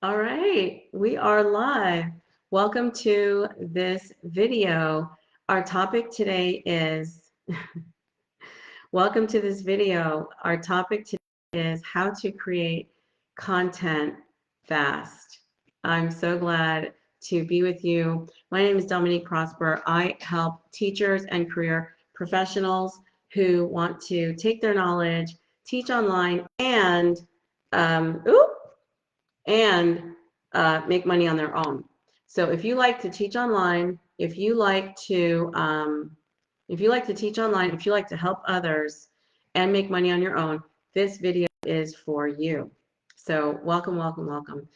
All right, we are live. Welcome to this video. Our topic today is, welcome to this video. Our topic today is how to create content fast. I'm so glad to be with you. My name is Dominique Prosper. I help teachers and career professionals who want to take their knowledge, teach online, and um, oop, and make money on their own. So if you like to teach online, if you like to teach online, if you like to help others and make money on your own, this video is for you. So welcome, welcome, welcome.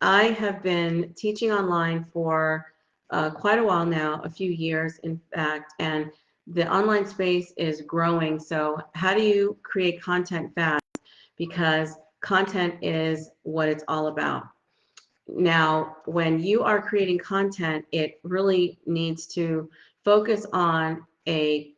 I have been teaching online for quite a while now, a few years in fact, and the online space is growing. So how do you create content fast? Because content is what it's all about. Now, when you are creating content, it really needs to focus on a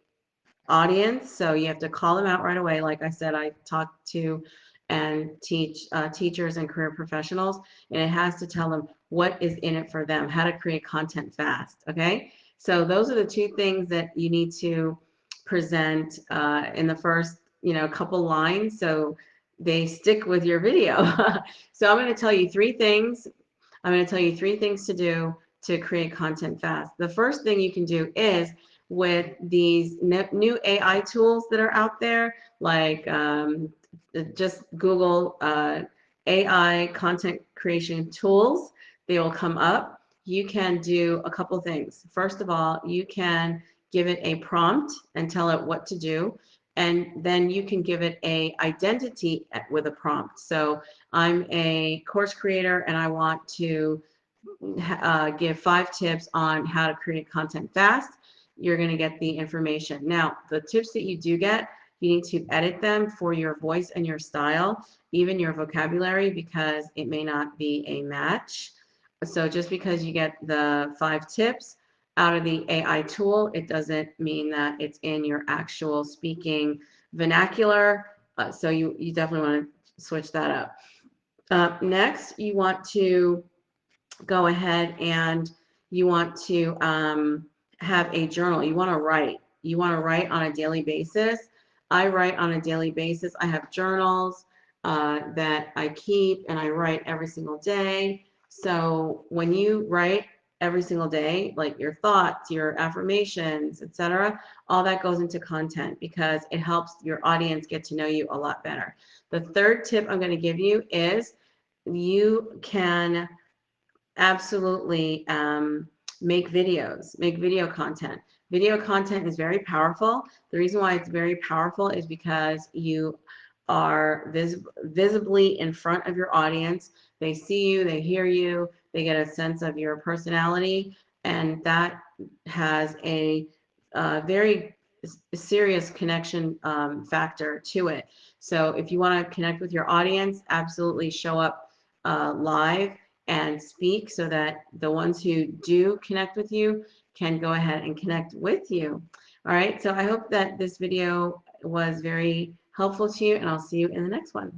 audience. So you have to call them out right away. Like I said, I talk to and teach teachers and career professionals, and it has to tell them what is in it for them, how to create content fast. Okay. So those are the two things that you need to present in the first, couple lines. So they stick with your video. So I'm going to tell you three things. I'm going to tell you three things to do to create content fast. The first thing you can do is with these new AI tools that are out there, like just Google AI content creation tools. They will come up. You can do a couple things. First of all, you can give it a prompt and tell it what to do. And then you can give it a identity with a prompt. So I'm a course creator and I want to give 5 tips on how to create content fast. You're going to get the information. Now, the tips that you do get, you need to edit them for your voice and your style, even your vocabulary, because it may not be a match. So just because you get the 5 tips out of the AI tool, it doesn't mean that it's in your actual speaking vernacular. So you definitely want to switch that up. Next, you want to go ahead and you want to have a journal. You want to write. You want to write on a daily basis. I write on a daily basis. I have journals that I keep and I write every single day. So when you write every single day, like your thoughts, your affirmations, etc., all that goes into content because it helps your audience get to know you a lot better. The third tip I'm going to give you is you can absolutely make videos, make video content. Video content is very powerful. The reason why it's very powerful is because you are visibly in front of your audience. They see you, they hear you, they get a sense of your personality, and that has a very serious connection factor to it. So if you want to connect with your audience, absolutely show up live and speak so that the ones who do connect with you can go ahead and connect with you. All right, so I hope that this video was very helpful to you, and I'll see you in the next one.